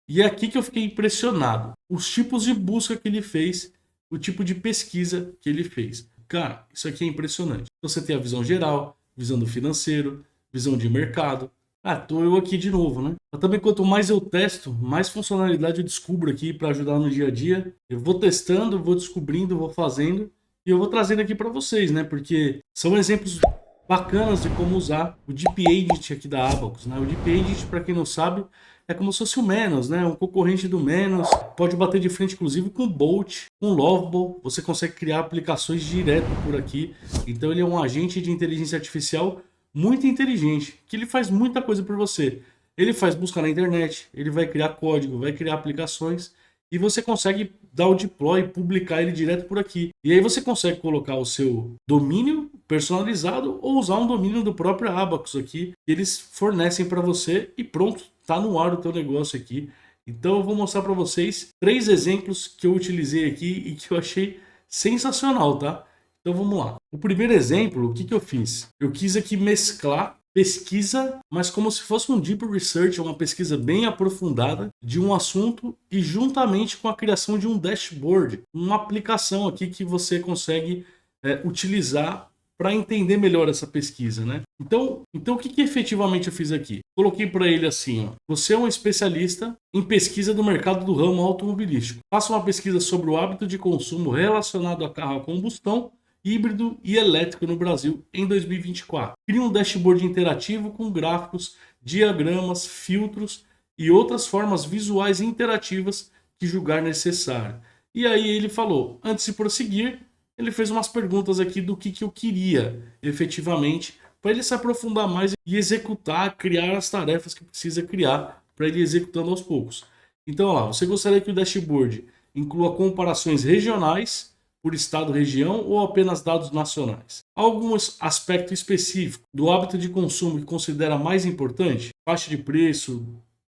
E é aqui que eu fiquei impressionado. Os tipos de busca que ele fez, o tipo de pesquisa que ele fez. Cara, isso aqui é impressionante. Você tem a visão geral, visão do financeiro, visão de mercado. Ah, tô eu aqui de novo, né? Mas também quanto mais eu testo, mais funcionalidade eu descubro aqui para ajudar no dia a dia. Eu vou testando, vou descobrindo, vou fazendo e eu vou trazendo aqui para vocês, né? Porque são exemplos bacanas de como usar o Deep Agent aqui da Abacus, né? O Deep Agent, para quem não sabe, é como se fosse o Menos, né? Um concorrente do Menos. Pode bater de frente, inclusive, com o Bolt, com o Lovable. Você consegue criar aplicações direto por aqui. Então ele é um agente de inteligência artificial muito inteligente, que ele faz muita coisa por você. Ele faz busca na internet, ele vai criar código, vai criar aplicações e você consegue dar o deploy, publicar ele direto por aqui. E aí você consegue colocar o seu domínio personalizado ou usar um domínio do próprio Abacus aqui, que eles fornecem para você e pronto, tá no ar o teu negócio aqui. Então eu vou mostrar para vocês 3 exemplos que eu utilizei aqui e que eu achei sensacional, tá? Então vamos lá. O primeiro exemplo, o que eu fiz? Eu quis aqui mesclar pesquisa, mas como se fosse um deep research, uma pesquisa bem aprofundada de um assunto e juntamente com a criação de um dashboard, uma aplicação aqui que você consegue utilizar para entender melhor essa pesquisa, né? Então o que efetivamente eu fiz aqui? Coloquei para ele assim, ó, você é um especialista em pesquisa do mercado do ramo automobilístico. Faça uma pesquisa sobre o hábito de consumo relacionado a carro a combustão, híbrido e elétrico no Brasil em 2024. Crie um dashboard interativo com gráficos, diagramas, filtros e outras formas visuais interativas que julgar necessário. E aí ele falou, antes de prosseguir, ele fez umas perguntas aqui do que eu queria efetivamente para ele se aprofundar mais e executar, criar as tarefas que precisa criar para ele ir executando aos poucos. Então, lá, você gostaria que o dashboard inclua comparações regionais por estado, região ou apenas dados nacionais? Algum aspecto específico do hábito de consumo que considera mais importante? Faixa de preço,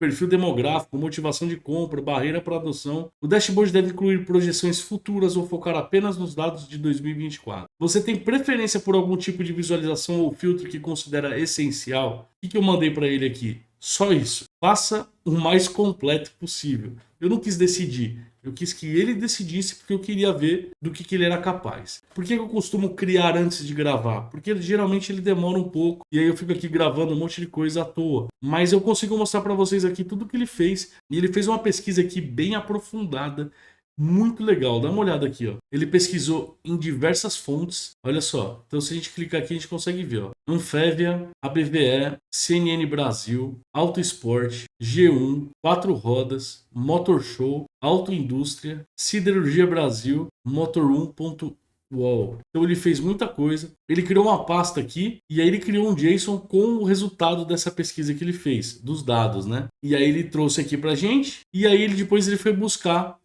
perfil demográfico, motivação de compra, barreira para adoção. O dashboard deve incluir projeções futuras ou focar apenas nos dados de 2024. Você tem preferência por algum tipo de visualização ou filtro que considera essencial? O que eu mandei para ele aqui? Só isso. Faça o mais completo possível. Eu não quis decidir. Eu quis que ele decidisse porque eu queria ver do que ele era capaz. Por que eu costumo criar antes de gravar? Porque geralmente ele demora um pouco e aí eu fico aqui gravando um monte de coisa à toa. Mas eu consigo mostrar para vocês aqui tudo que ele fez. E ele fez uma pesquisa aqui bem aprofundada. Muito legal, dá uma olhada aqui, ó. Ele pesquisou em diversas fontes, olha só. Então se a gente clicar aqui, a gente consegue ver, ó. Anfávia, ABVE, CNN Brasil, Auto Esporte, G1, Quatro Rodas, Motor Show, Autoindústria, Siderurgia Brasil, Motor1.UOL. Então ele fez muita coisa. Ele criou uma pasta aqui e aí ele criou um JSON com o resultado dessa pesquisa que ele fez, dos dados, né? E aí ele trouxe aqui pra gente e aí depois ele foi buscar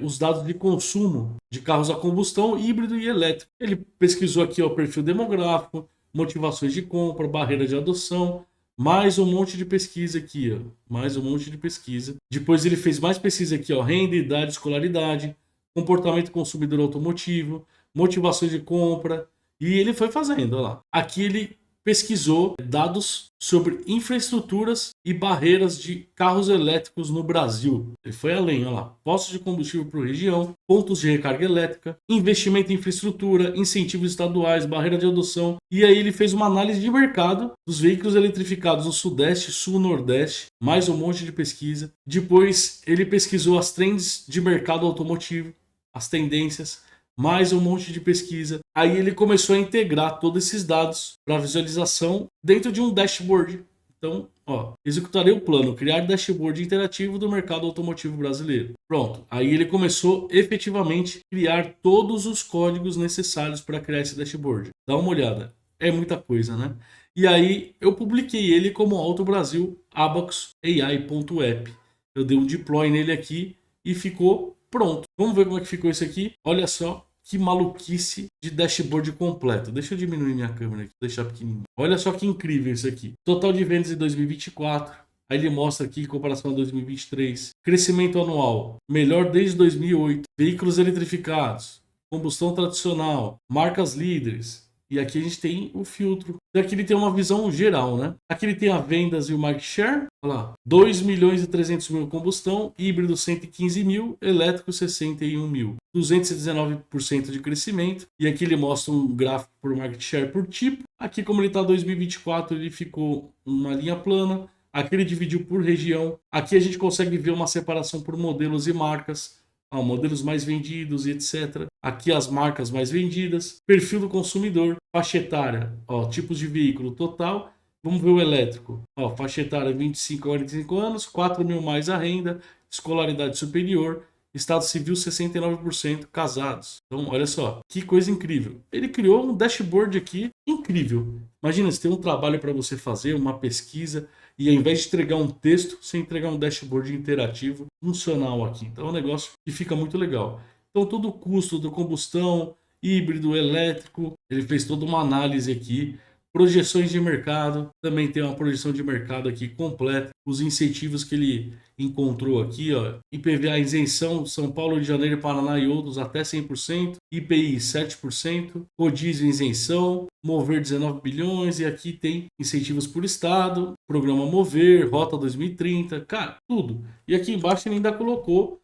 os dados de consumo de carros a combustão, híbrido e elétrico. Ele pesquisou aqui o perfil demográfico, motivações de compra, barreira de adoção, mais um monte de pesquisa aqui, ó. Mais um monte de pesquisa. Depois ele fez mais pesquisa aqui, ó, renda, idade, escolaridade, comportamento consumidor automotivo, motivações de compra, e ele foi fazendo, ó lá. Aqui ele pesquisou dados sobre infraestruturas e barreiras de carros elétricos no Brasil. Ele foi além, olha lá. Postos de combustível por região, pontos de recarga elétrica, investimento em infraestrutura, incentivos estaduais, barreira de adoção. E aí ele fez uma análise de mercado dos veículos eletrificados no Sudeste, Sul, Nordeste, mais um monte de pesquisa. Depois ele pesquisou as trends de mercado automotivo, as tendências, mais um monte de pesquisa. Aí ele começou a integrar todos esses dados para visualização dentro de um dashboard. Então, ó, executarei o plano, criar dashboard interativo do mercado automotivo brasileiro. Pronto. Aí ele começou efetivamente a criar todos os códigos necessários para criar esse dashboard. Dá uma olhada. É muita coisa, né? E aí eu publiquei ele como Auto Brasil Abacus AI.app. Eu dei um deploy nele aqui e ficou pronto. Vamos ver como é que ficou isso aqui. Olha só que maluquice de dashboard completo. Deixa eu diminuir minha câmera aqui, deixar pequenininho. Olha só que incrível isso aqui. Total de vendas em 2024. Aí ele mostra aqui em comparação a 2023. Crescimento anual, melhor desde 2008. Veículos eletrificados, combustão tradicional, marcas líderes, E aqui a gente tem o filtro. E aqui ele tem uma visão geral, né? Aqui ele tem a vendas e o market share. Olha lá. 2 milhões e 300 mil combustão, híbrido 115 mil, elétrico 61 mil. 219% de crescimento. E aqui ele mostra um gráfico por market share por tipo. Aqui, como ele está 2024, ele ficou uma linha plana. Aqui ele dividiu por região. Aqui a gente consegue ver uma separação por modelos e marcas. Ó, modelos mais vendidos e etc. Aqui as marcas mais vendidas, perfil do consumidor, faixa etária, ó, tipos de veículo total. Vamos ver o elétrico. Ó, faixa etária 25 a 45 anos, 4 mil mais a renda, escolaridade superior, estado civil 69%, casados. Então, olha só, que coisa incrível. Ele criou um dashboard aqui incrível. Imagina, se tem um trabalho para você fazer, uma pesquisa, e ao invés de entregar um texto, você entregar um dashboard interativo funcional aqui. Então é um negócio que fica muito legal. Então todo o custo da combustão, híbrido, elétrico, ele fez toda uma análise aqui. Projeções de mercado, também tem uma projeção de mercado aqui completa. Os incentivos que ele encontrou aqui, ó, IPVA isenção, São Paulo, Rio de Janeiro, Paraná e outros até 100%, IPI 7%, Codizio isenção, Mover 19 bilhões e aqui tem incentivos por estado, programa Mover, Rota 2030, cara, tudo. E aqui embaixo ele ainda colocou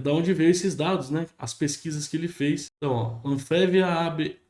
da onde veio esses dados, né? As pesquisas que ele fez. Então, ó, Anfávia,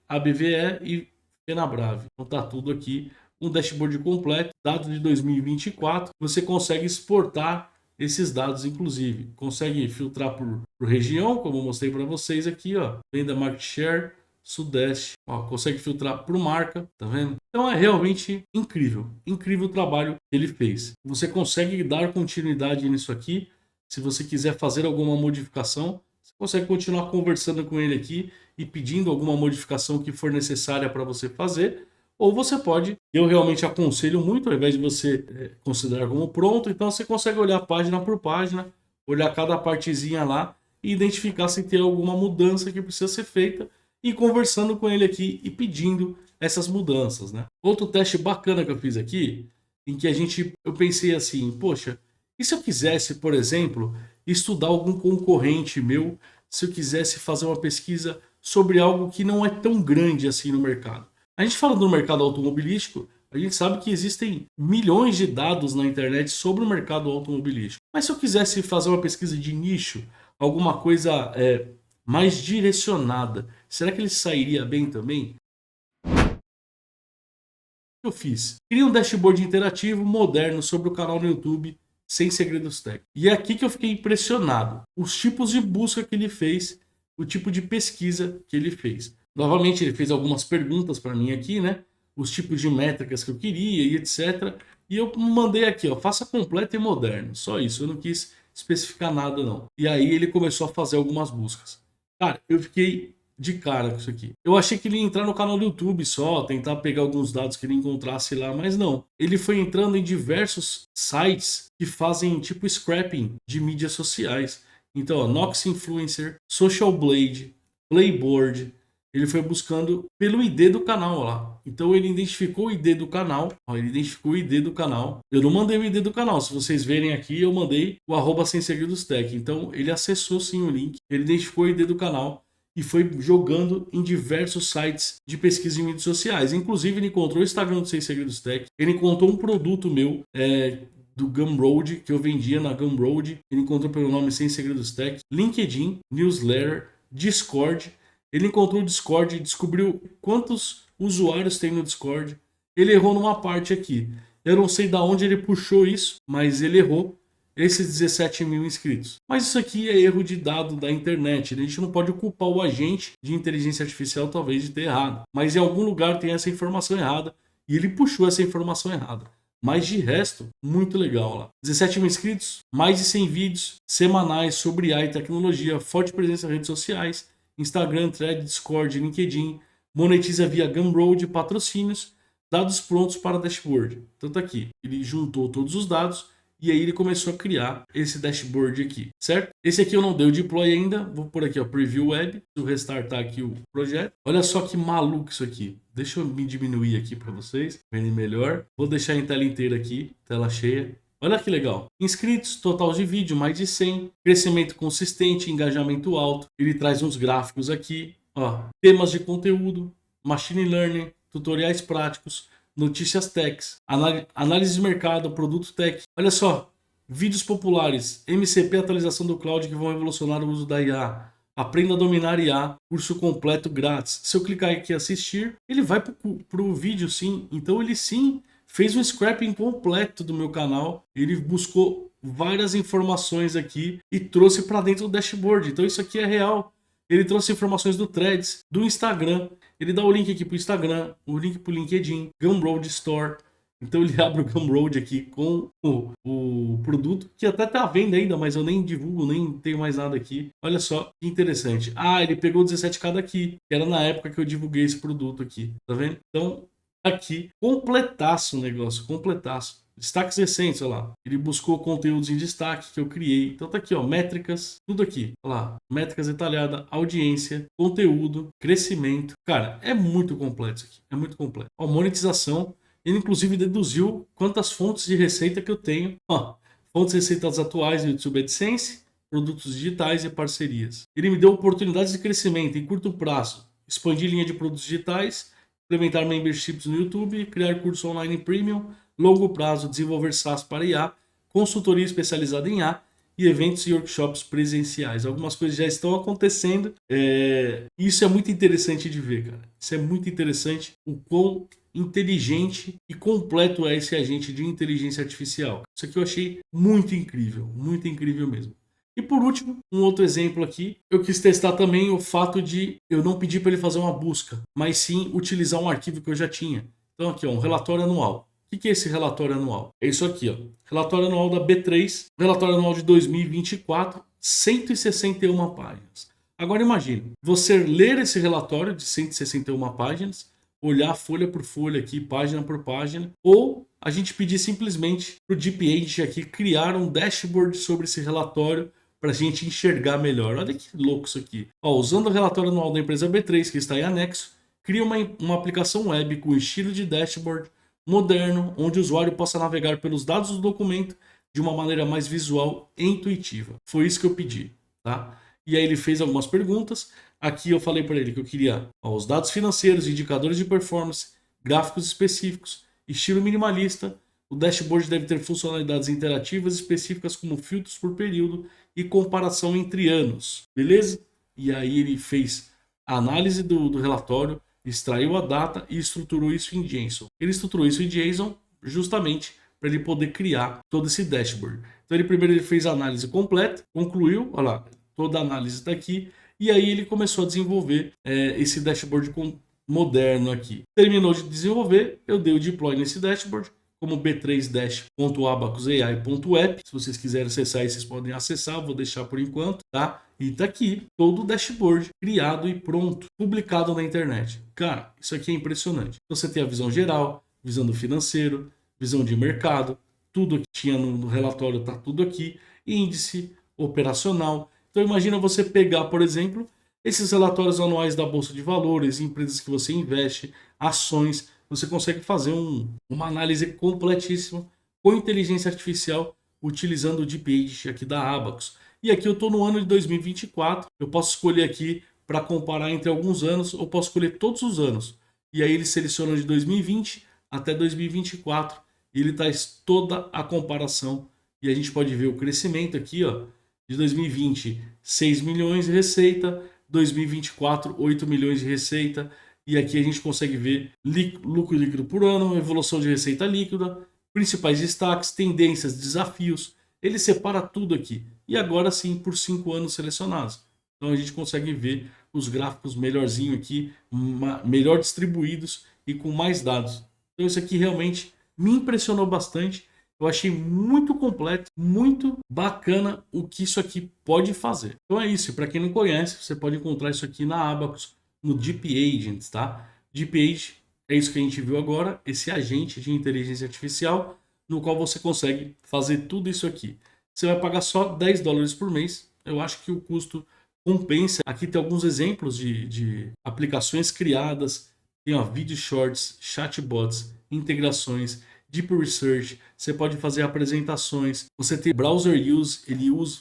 ABVE e Fenabrave. Então tá tudo aqui, um dashboard completo, dados de 2024. Você consegue exportar esses dados, inclusive. Consegue filtrar por região, como eu mostrei para vocês aqui, ó. Venda market share, Sudeste. Ó, consegue filtrar por marca, tá vendo? Então é realmente incrível. Incrível o trabalho que ele fez. Você consegue dar continuidade nisso aqui. Se você quiser fazer alguma modificação, você consegue continuar conversando com ele aqui e pedindo alguma modificação que for necessária para você fazer. Ou você pode, eu realmente aconselho muito, ao invés de você considerar como pronto, então você consegue olhar página por página, olhar cada partezinha lá e identificar se tem alguma mudança que precisa ser feita e conversando com ele aqui e pedindo essas mudanças, né? Outro teste bacana que eu fiz aqui, em que eu pensei assim, poxa, e se eu quisesse, por exemplo, estudar algum concorrente meu, se eu quisesse fazer uma pesquisa sobre algo que não é tão grande assim no mercado? A gente fala do mercado automobilístico, a gente sabe que existem milhões de dados na internet sobre o mercado automobilístico. Mas se eu quisesse fazer uma pesquisa de nicho, alguma coisa mais direcionada, será que ele sairia bem também? Eu fiz. Criei um dashboard interativo moderno sobre o canal no YouTube Sem Segredos Tech. E é aqui que eu fiquei impressionado. Os tipos de busca que ele fez, o tipo de pesquisa que ele fez. Novamente, ele fez algumas perguntas para mim aqui, né? Os tipos de métricas que eu queria e etc. E eu mandei aqui, ó, faça completo e moderno. Só isso, eu não quis especificar nada não. E aí ele começou a fazer algumas buscas. Cara, eu fiquei de cara com isso aqui. Eu achei que ele ia entrar no canal do YouTube só, tentar pegar alguns dados que ele encontrasse lá, mas não. Ele foi entrando em diversos sites que fazem tipo scrapping de mídias sociais. Então, ó, Nox Influencer, Social Blade, Playboard. Ele foi buscando pelo ID do canal lá. Então ele identificou o ID do canal. Ó, ele identificou o ID do canal. Eu não mandei o ID do canal. Se vocês verem aqui, eu mandei o @sem segredos tech. Então ele acessou sim o link. Ele identificou o ID do canal e foi jogando em diversos sites de pesquisa em mídias sociais. Inclusive ele encontrou o Instagram do Sem Segredos Tech. Ele encontrou um produto meu do Gumroad, que eu vendia na Gumroad. Ele encontrou pelo nome Sem Segredos Tech. LinkedIn, Newsletter, Discord. Ele encontrou o Discord e descobriu quantos usuários tem no Discord. Ele errou numa parte aqui. Eu não sei de onde ele puxou isso, mas ele errou esses 17 mil inscritos. Mas isso aqui é erro de dado da internet. A gente não pode culpar o agente de inteligência artificial talvez de ter errado. Mas em algum lugar tem essa informação errada e ele puxou essa informação errada. Mas de resto, muito legal lá. 17 mil inscritos, mais de 100 vídeos semanais sobre AI e tecnologia, forte presença nas redes sociais, Instagram, Thread, Discord, LinkedIn, monetiza via Gumroad, patrocínios, dados prontos para dashboard. Então tá aqui, ele juntou todos os dados e aí ele começou a criar esse dashboard aqui, certo? Esse aqui eu não dei o deploy ainda, vou por aqui, ó, Preview Web, vou restartar aqui o projeto. Olha só que maluco isso aqui. Deixa eu me diminuir aqui para vocês verem melhor. Vou deixar em tela inteira aqui, tela cheia. Olha que legal. Inscritos, total de vídeo, mais de 100. Crescimento consistente, engajamento alto. Ele traz uns gráficos aqui. Ó, temas de conteúdo, machine learning, tutoriais práticos, notícias techs, análise de mercado, produto tech. Olha só, vídeos populares, MCP atualização do cloud que vão revolucionar o uso da IA. Aprenda a dominar IA, curso completo grátis. Se eu clicar aqui em assistir, ele vai para o vídeo sim. Então ele sim fez um scrapping completo do meu canal. Ele buscou várias informações aqui e trouxe para dentro do dashboard. Então isso aqui é real. Ele trouxe informações do Threads, do Instagram. Ele dá o link aqui para o Instagram, o link para o LinkedIn, Gumroad Store. Então ele abre o Gumroad aqui com o produto, que até tá à venda ainda, mas eu nem divulgo, nem tenho mais nada aqui. Olha só que interessante. Ah, ele pegou 17k daqui, que era na época que eu divulguei esse produto aqui, tá vendo? Então, aqui, completaço o negócio, completaço. Destaques recentes, olha lá. Ele buscou conteúdos em destaque que eu criei. Então tá aqui, ó, métricas, tudo aqui. Olha lá, métricas detalhada, audiência, conteúdo, crescimento. Cara, é muito completo isso aqui, é muito completo. Ó, monetização. Ele inclusive deduziu quantas fontes de receita que eu tenho. Ó, fontes de receitas atuais no YouTube AdSense, produtos digitais e parcerias. Ele me deu oportunidades de crescimento em curto prazo. Expandir linha de produtos digitais, implementar memberships no YouTube, criar curso online premium, longo prazo, desenvolver SaaS para IA, consultoria especializada em IA e eventos e workshops presenciais. Algumas coisas já estão acontecendo. Isso é muito interessante de ver, cara. Isso é muito interessante o quão inteligente e completo é esse agente de inteligência artificial. Isso aqui eu achei muito incrível mesmo. E por último, um outro exemplo aqui, eu quis testar também o fato de eu não pedir para ele fazer uma busca, mas sim utilizar um arquivo que eu já tinha. Então aqui, ó, um relatório anual. O que é esse relatório anual? É isso aqui, ó. Relatório anual da B3, relatório anual de 2024, 161 páginas. Agora imagine, você ler esse relatório de 161 páginas, olhar folha por folha aqui, página por página, ou a gente pedir simplesmente para o DeepAgent aqui criar um dashboard sobre esse relatório para a gente enxergar melhor. Olha que louco isso aqui. Ó, usando o relatório anual da empresa B3, que está em anexo, cria uma aplicação web com estilo de dashboard moderno, onde o usuário possa navegar pelos dados do documento de uma maneira mais visual e intuitiva. Foi isso que eu pedi, tá? E aí ele fez algumas perguntas. Aqui eu falei para ele que eu queria os dados financeiros, indicadores de performance, gráficos específicos, estilo minimalista. O dashboard deve ter funcionalidades interativas específicas como filtros por período e comparação entre anos, beleza? E aí ele fez a análise do relatório, extraiu a data e estruturou isso em JSON. Ele estruturou isso em JSON justamente para ele poder criar todo esse dashboard. Então ele fez a análise completa, concluiu, olha lá, toda a análise está aqui, e aí ele começou a desenvolver esse dashboard moderno aqui. Terminou de desenvolver, eu dei o deploy nesse dashboard, como b3-dash.abacusai.app. Se vocês quiserem acessar aí, vocês podem acessar, vou deixar por enquanto, tá? E tá aqui todo o dashboard criado e pronto, publicado na internet. Cara, isso aqui é impressionante. Você tem a visão geral, visão do financeiro, visão de mercado, tudo que tinha no relatório tá tudo aqui, índice operacional. Então imagina você pegar, por exemplo, esses relatórios anuais da Bolsa de Valores, empresas que você investe, ações, você consegue fazer uma análise completíssima com inteligência artificial utilizando o DeepAgent aqui da Abacus. E aqui eu estou no ano de 2024, eu posso escolher aqui para comparar entre alguns anos, ou posso escolher todos os anos. E aí ele seleciona de 2020 até 2024 e ele traz toda a comparação. E a gente pode ver o crescimento aqui, ó, de 2020, 6 milhões de receita, 2024, 8 milhões de receita. E aqui a gente consegue ver lucro líquido por ano, evolução de receita líquida, principais destaques, tendências, desafios. Ele separa tudo aqui. E agora sim, por 5 anos selecionados. Então a gente consegue ver os gráficos melhorzinho aqui, melhor distribuídos e com mais dados. Então isso aqui realmente me impressionou bastante. Eu achei muito completo, muito bacana o que isso aqui pode fazer. Então é isso. Para quem não conhece, você pode encontrar isso aqui na Abacus, no DeepAgent, tá? DeepAgent é isso que a gente viu agora, esse agente de inteligência artificial, no qual você consegue fazer tudo isso aqui. Você vai pagar só $10 por mês. Eu acho que o custo compensa. Aqui tem alguns exemplos de aplicações criadas. Tem ó, vídeo shorts, chatbots, integrações, deep research. Você pode fazer apresentações. Você tem browser use,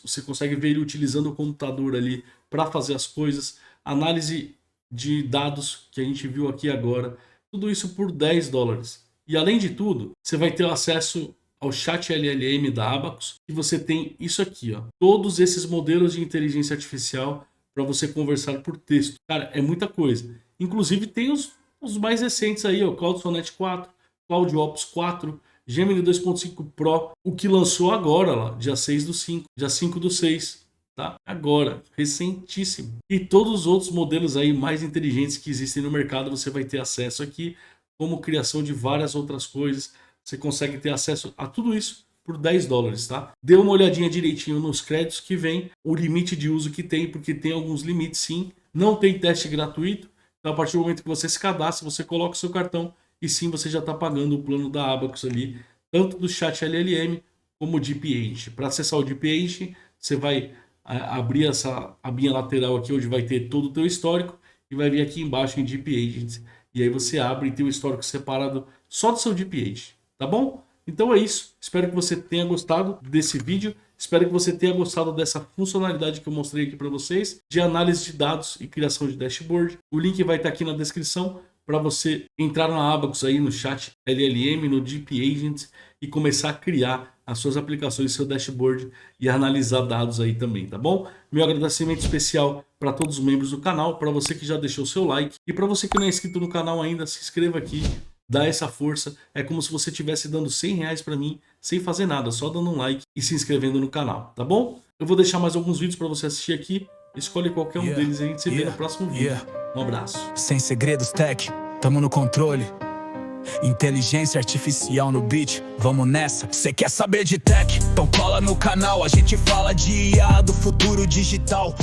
você consegue ver ele utilizando o computador ali para fazer as coisas. Análise de dados que a gente viu aqui agora. Tudo isso por 10 dólares. E além de tudo, você vai ter acesso ao chat LLM da Abacus, e você tem isso aqui, ó, todos esses modelos de inteligência artificial para você conversar por texto. Cara, é muita coisa. Inclusive tem os mais recentes aí, ó, Claude Sonnet 4, Claude Opus 4, Gemini 2.5 Pro, o que lançou agora, lá, dia 6 do 5, dia 5 do 6, tá? Agora, recentíssimo. E todos os outros modelos aí mais inteligentes que existem no mercado, você vai ter acesso aqui, como criação de várias outras coisas. Você consegue ter acesso a tudo isso por 10 dólares, tá? Dê uma olhadinha direitinho nos créditos que vem, o limite de uso que tem, porque tem alguns limites sim. Não tem teste gratuito, então a partir do momento que você se cadastra, você coloca o seu cartão e sim, você já está pagando o plano da Abacus ali, tanto do chat LLM como o Deep Agent. Para acessar o Deep Agent, você vai abrir essa abinha lateral aqui, onde vai ter todo o teu histórico, e vai vir aqui embaixo em Deep Agent. E aí você abre e tem o histórico separado só do seu Deep Agent. Tá bom? Então é isso. Espero que você tenha gostado desse vídeo. Espero que você tenha gostado dessa funcionalidade que eu mostrei aqui para vocês de análise de dados e criação de dashboard. O link vai estar aqui na descrição para você entrar na Abacus aí no chat LLM, no Deep Agent e começar a criar as suas aplicações, seu dashboard e analisar dados aí também, tá bom? Meu agradecimento especial para todos os membros do canal, para você que já deixou o seu like e para você que não é inscrito no canal ainda, se inscreva aqui. Dá essa força, é como se você estivesse dando 100 reais para mim, sem fazer nada, só dando um like e se inscrevendo no canal, tá bom? Eu vou deixar mais alguns vídeos para você assistir aqui, escolhe qualquer um deles e a gente se vê no próximo vídeo. Um abraço. Sem segredos, tech, tamo no controle. Inteligência artificial no beat, vamos nessa. Cê quer saber de tech? Então cola no canal, a gente fala de IA do futuro digital.